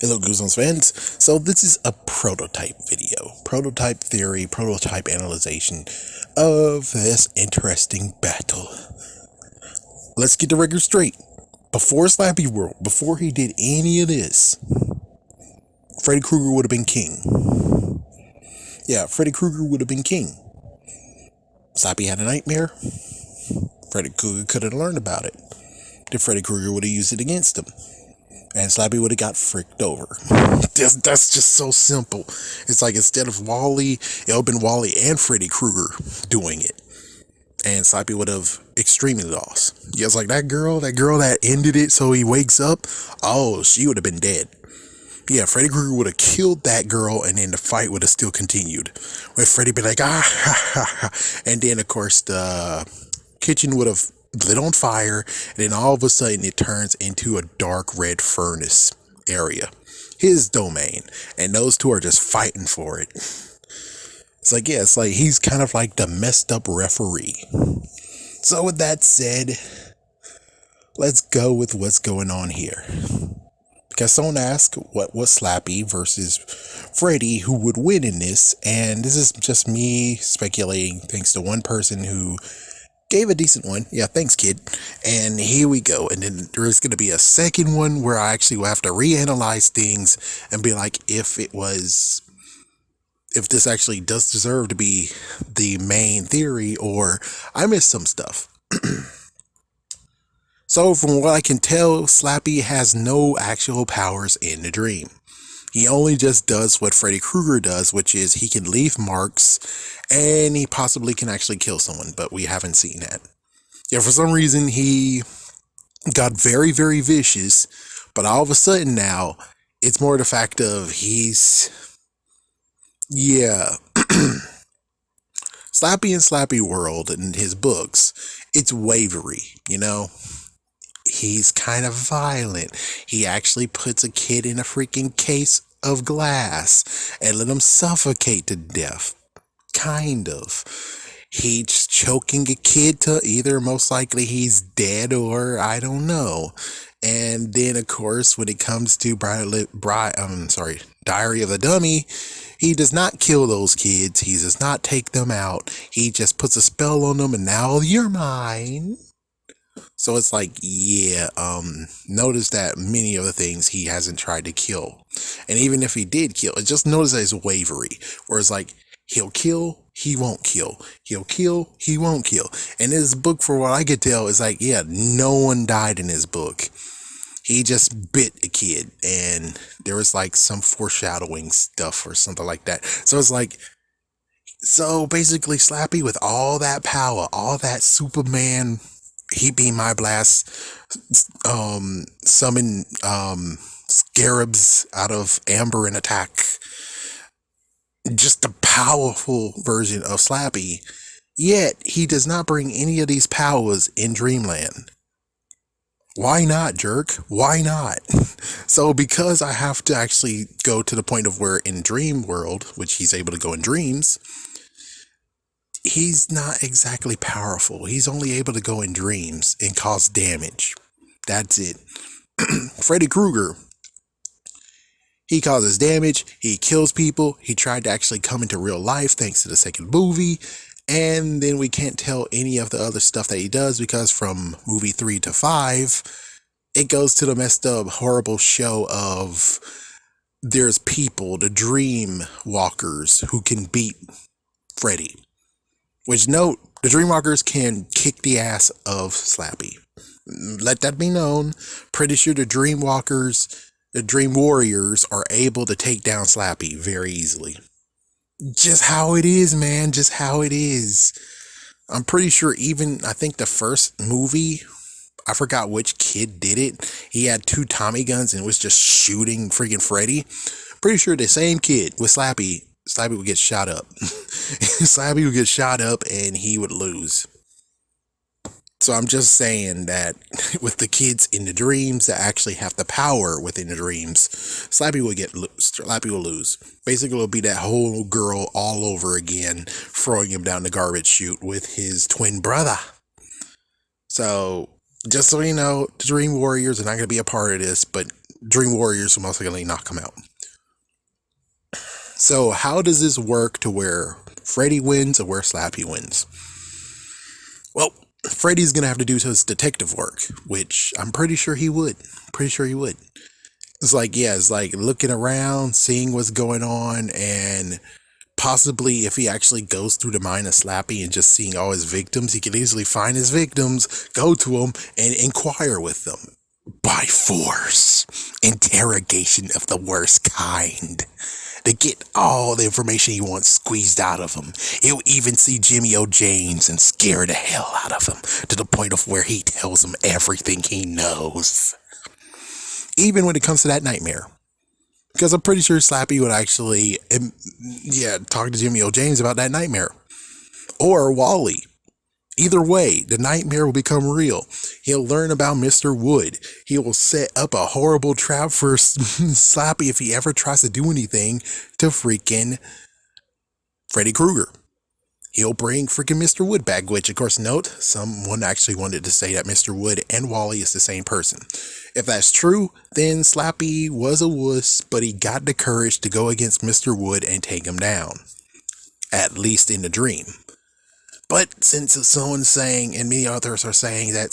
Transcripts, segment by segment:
Hello, Goosebumps fans. So this is a prototype video, prototype theory, prototype analyzation of this interesting battle. Let's get the record straight. Before Slappy World, before he did any of this, Freddy Krueger would have been king. Yeah, Freddy Krueger would have been king. Slappy had a nightmare. Freddy Krueger could have learned about it. Then Freddy Krueger would have used it against him. And Slappy would have got fricked over. That's just so simple. It's like instead of Wally, it would have been Wally and Freddy Krueger doing it. And Slappy would have extremely lost. Yeah, it's like that girl that ended it so he wakes up, oh, she would have been dead. Yeah, Freddy Krueger would have killed that girl and then the fight would have still continued. With Freddy be like, ah, ha, ha, ha. And then, of course, the kitchen would have lit on fire, and then all of a sudden it turns into a dark red furnace area, his domain, and those two are just fighting for it. It's like, yeah, it's like he's kind of like the messed up referee. So with that said, let's go with what's going on here. Because someone asked what was Slappy versus Freddy, who would win in this, and this is just me speculating thanks to one person who gave a decent one. Yeah, thanks, kid. And here we go. And then there's going to be a second one where I actually will have to reanalyze things and be like, if this actually does deserve to be the main theory or I missed some stuff. So from what I can tell, Slappy has no actual powers in the dream. He only just does what Freddy Krueger does, which is he can leave marks and he possibly can actually kill someone, but we haven't seen that. Yeah, for some reason he got very, very vicious, but all of a sudden now it's more the fact of yeah. Slappy and Slappy World in his books, it's wavery, you know? He's kind of violent. He actually puts a kid in a freaking case of glass and let him suffocate to death. Kind of. He's choking a kid to either most likely he's dead or I don't know. And then of course when it comes to Diary of the Dummy, he does not kill those kids. He does not take them out. He just puts a spell on them and now you're mine. So it's like, yeah, notice that many of the things he hasn't tried to kill. And even if he did kill, just notice that it's wavery. Where it's like, he'll kill, he won't kill. He'll kill, he won't kill. And his book, for what I could tell, is like, yeah, no one died in his book. He just bit a kid. And there was like some foreshadowing stuff or something like that. So it's like, so basically Slappy with all that power, all that Superman, he be my blast, summon scarabs out of amber and attack. Just a powerful version of Slappy. Yet he does not bring any of these powers in Dreamland. Why not, jerk? Why not? So because I have to actually go to the point of where in Dream World, which he's able to go in dreams, he's not exactly powerful. He's only able to go in dreams and cause damage. That's it. Freddy Krueger, he causes damage, he kills people, he tried to actually come into real life thanks to the second movie, and then we can't tell any of the other stuff that he does because from movie 3 to 5, it goes to the messed up, horrible show of there's people, the dream walkers, who can beat Freddy. Which note, the Dreamwalkers can kick the ass of Slappy. Let that be known. Pretty sure the Dreamwalkers, the Dream Warriors, are able to take down Slappy very easily. Just how it is, man. Just how it is. I'm pretty sure even, I think the first movie, I forgot which kid did it. He had 2 Tommy guns and was just shooting freaking Freddy. Pretty sure the same kid with Slappy would get shot up. Slappy would get shot up and he would lose. So I'm just saying that with the kids in the dreams that actually have the power within the dreams, Slappy will lose. Basically, it'll be that whole girl all over again, throwing him down the garbage chute with his twin brother. So just so you know, the Dream Warriors are not going to be a part of this, but Dream Warriors will most likely knock him out. So how does this work to where Freddy wins or where Slappy wins? Well, Freddy's gonna have to do his detective work, which I'm pretty sure he would. Pretty sure he would. It's like, yeah, it's like looking around, seeing what's going on, and possibly if he actually goes through the mind of Slappy and just seeing all his victims, he can easily find his victims, go to them, and inquire with them. By force. Interrogation of the worst kind. To get all the information he wants squeezed out of him. He'll even see Jimmy O. James and scare the hell out of him to the point of where he tells him everything he knows. Even when it comes to that nightmare. Because I'm pretty sure Slappy would actually, talk to Jimmy O. James about that nightmare. Or Wally. Either way, the nightmare will become real. He'll learn about Mr. Wood. He will set up a horrible trap for Slappy if he ever tries to do anything to freaking Freddy Krueger. He'll bring freaking Mr. Wood back, which, of course, note, someone actually wanted to say that Mr. Wood and Wally is the same person. If that's true, then Slappy was a wuss, but he got the courage to go against Mr. Wood and take him down. At least in the dream. But since someone's saying, and many others are saying that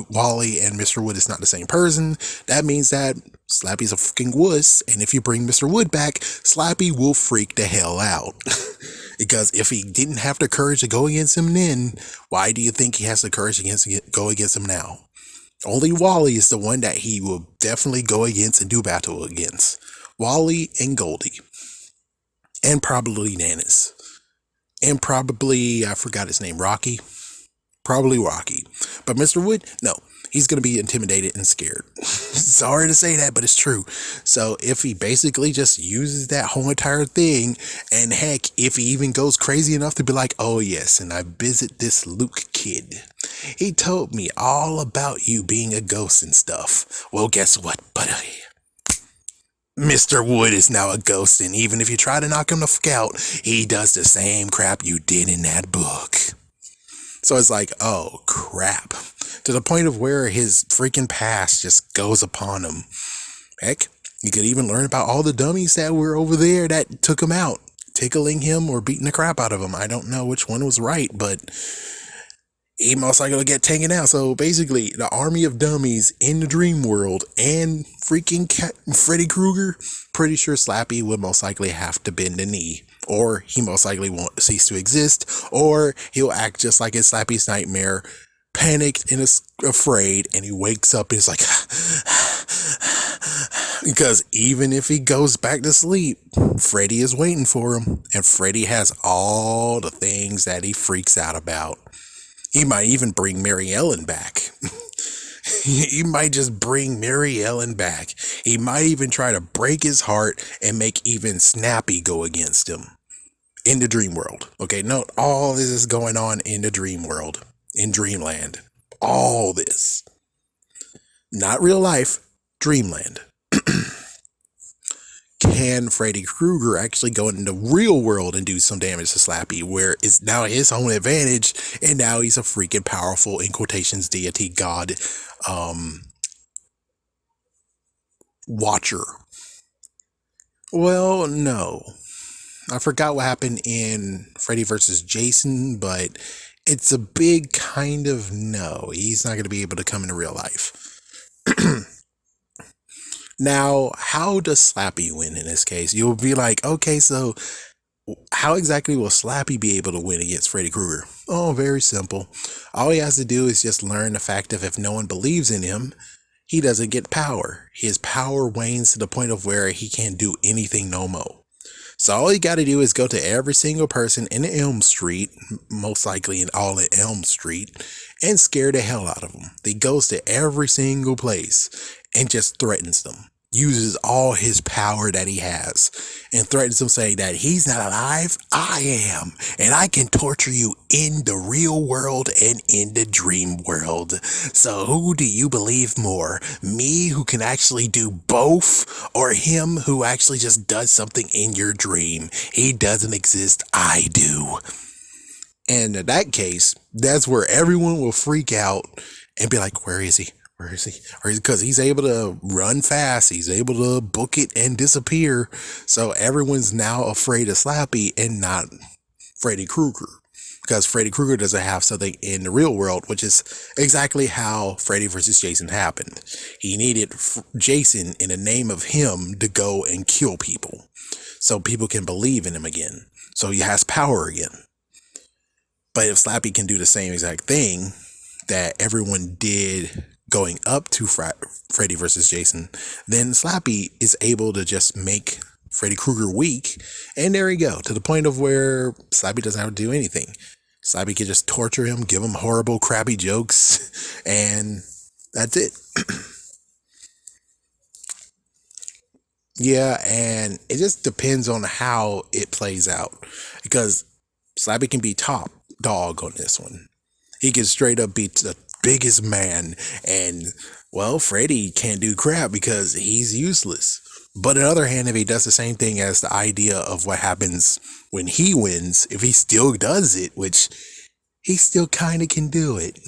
Wally and Mr. Wood is not the same person, that means that Slappy's a freaking wuss, and if you bring Mr. Wood back, Slappy will freak the hell out. Because if he didn't have the courage to go against him then, why do you think he has the courage to go against him now? Only Wally is the one that he will definitely go against and do battle against. Wally and Goldie. And probably Nanis. And probably, I forgot his name, Rocky. Probably Rocky. But Mr. Wood, no. He's going to be intimidated and scared. Sorry to say that, but it's true. So if he basically just uses that whole entire thing, and heck, if he even goes crazy enough to be like, oh yes, and I visit this Luke kid. He told me all about you being a ghost and stuff. Well, guess what, buddy? Mr. Wood is now a ghost, and even if you try to knock him the fuck out, he does the same crap you did in that book. So it's like, oh crap. To the point of where his freaking past just goes upon him. Heck, you could even learn about all the dummies that were over there that took him out, tickling him or beating the crap out of him. I don't know which one was right, but he most likely will get taken out. So basically, the army of dummies in the dream world and freaking Freddy Krueger, pretty sure Slappy would most likely have to bend the knee. Or he most likely won't cease to exist. Or he'll act just like in Slappy's nightmare, panicked and afraid, and he wakes up and is like, because even if he goes back to sleep, Freddy is waiting for him. And Freddy has all the things that he freaks out about. He might even bring Mary Ellen back. He might just bring Mary Ellen back. He might even try to break his heart and make even Snappy go against him. In the dream world. Okay, note, all this is going on in the dream world. In Dreamland. All this. Not real life. Dreamland. Can Freddy Krueger actually go into the real world and do some damage to Slappy, where it's now his own advantage, and now he's a freaking powerful, in quotations, deity, god, watcher? Well, no. I forgot what happened in Freddy vs. Jason, but it's a big kind of no. He's not going to be able to come into real life. Now, how does Slappy win in this case? You'll be like, okay, so how exactly will Slappy be able to win against Freddy Krueger? Oh, very simple. All he has to do is just learn the fact of if no one believes in him, he doesn't get power. His power wanes to the point of where he can't do anything no more. So all you got to do is go to every single person in Elm Street, most likely in all of Elm Street, and scare the hell out of them. He goes to every single place and just threatens them. Uses all his power that he has and threatens them, saying that he's not alive, I am, and I can torture you in the real world and in the dream world. So who do you believe more? Me, who can actually do both, or him who actually just does something in your dream? He doesn't exist, I do. And in that case, that's where everyone will freak out and be like, where is he? Or is he? Or because he's able to run fast, he's able to book it and disappear. So everyone's now afraid of Slappy and not Freddy Krueger. Because Freddy Krueger doesn't have something in the real world, which is exactly how Freddy versus Jason happened. He needed Jason, in the name of him, to go and kill people, so people can believe in him again. So he has power again. But if Slappy can do the same exact thing that everyone did going up to Freddy versus Jason, then Slappy is able to just make Freddy Krueger weak, and there you go, to the point of where Slappy doesn't have to do anything. Slappy can just torture him, give him horrible, crappy jokes, and that's it. Yeah, and it just depends on how it plays out, because Slappy can be top dog on this one. He can straight up beat the biggest man, and well, Freddy can't do crap because he's useless. But on the other hand, if he does the same thing as the idea of what happens when he wins, if he still does it, which he still kind of can do it,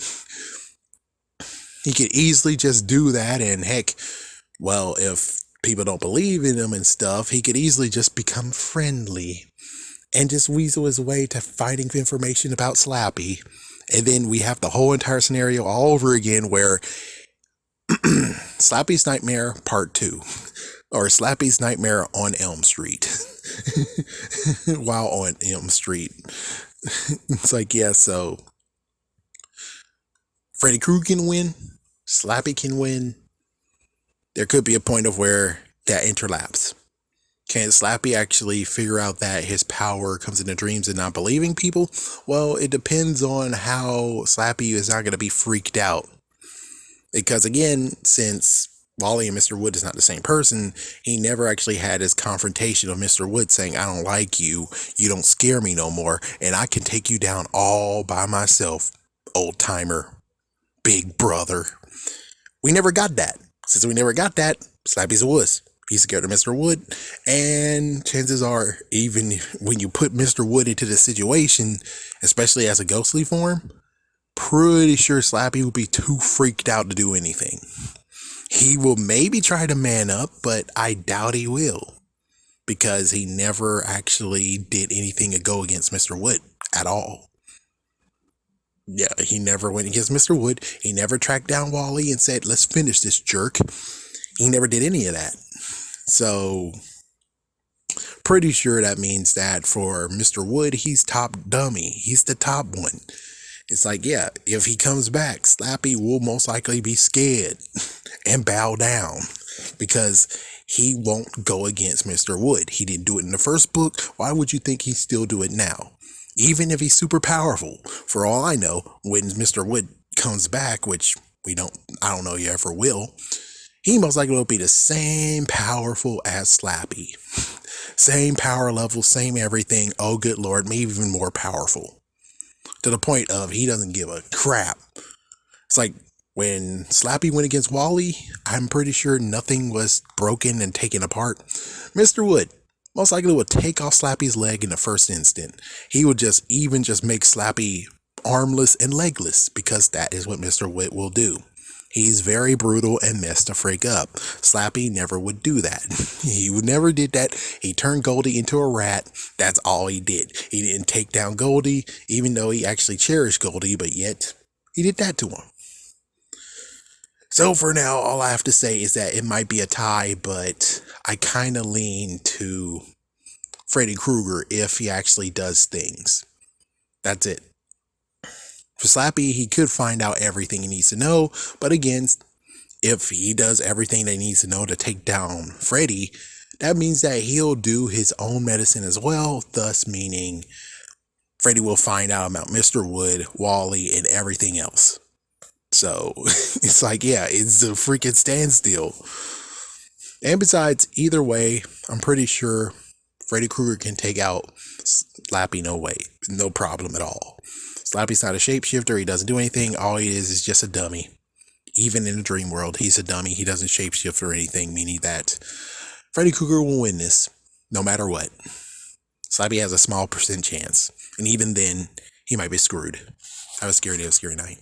he could easily just do that. And heck, well, if people don't believe in him and stuff, he could easily just become friendly and just weasel his way to finding information about Slappy. And then we have the whole entire scenario all over again where Slappy's Nightmare Part 2, or Slappy's Nightmare on Elm Street. While on Elm Street. It's like, yeah, so Freddy Krueger can win, Slappy can win. There could be a point of where that interlaps. Can Slappy actually figure out that his power comes into dreams and not believing people? Well, it depends on how Slappy is not going to be freaked out. Because again, since Wally and Mr. Wood is not the same person, he never actually had his confrontation of Mr. Wood saying, I don't like you, you don't scare me no more, and I can take you down all by myself, old timer, big brother. We never got that. Since we never got that, Slappy's a wuss. He's scared of Mr. Wood, and chances are, even when you put Mr. Wood into the situation, especially as a ghostly form, pretty sure Slappy would be too freaked out to do anything. He will maybe try to man up, but I doubt he will, because he never actually did anything to go against Mr. Wood at all. Yeah, he never went against Mr. Wood. He never tracked down Wally and said, let's finish this jerk. He never did any of that. So, pretty sure that means that for Mr. Wood, he's top dummy. He's the top one. It's like, yeah, if he comes back, Slappy will most likely be scared and bow down, because he won't go against Mr. Wood. He didn't do it in the first book. Why would you think he still do it now? Even if he's super powerful, for all I know, when Mr. Wood comes back, which I don't know he ever will, he most likely will be the same powerful as Slappy. Same power level, same everything. Oh, good Lord, maybe even more powerful. To the point of he doesn't give a crap. It's like when Slappy went against Wally, I'm pretty sure nothing was broken and taken apart. Mr. Wood most likely would take off Slappy's leg in the first instant. He would just make Slappy armless and legless, because that is what Mr. Wood will do. He's very brutal and messed the freak up. Slappy never would do that. He would never did that. He turned Goldie into a rat. That's all he did. He didn't take down Goldie, even though he actually cherished Goldie, but yet he did that to him. So for now, all I have to say is that it might be a tie, but I kind of lean to Freddy Krueger if he actually does things. That's it. For Slappy, he could find out everything he needs to know, but again, if he does everything that he needs to know to take down Freddy, that means that he'll do his own medicine as well, thus meaning Freddy will find out about Mr. Wood, Wally, and everything else. So, it's like, yeah, it's a freaking standstill. And besides, either way, I'm pretty sure Freddy Krueger can take out Slappy no problem at all. Slappy's not a shapeshifter. He doesn't do anything. All he is just a dummy. Even in the dream world, he's a dummy. He doesn't shapeshift or anything, meaning that Freddy Krueger will win this no matter what. Slappy has a small % chance, and even then, he might be screwed. Have a scary day, a scary night.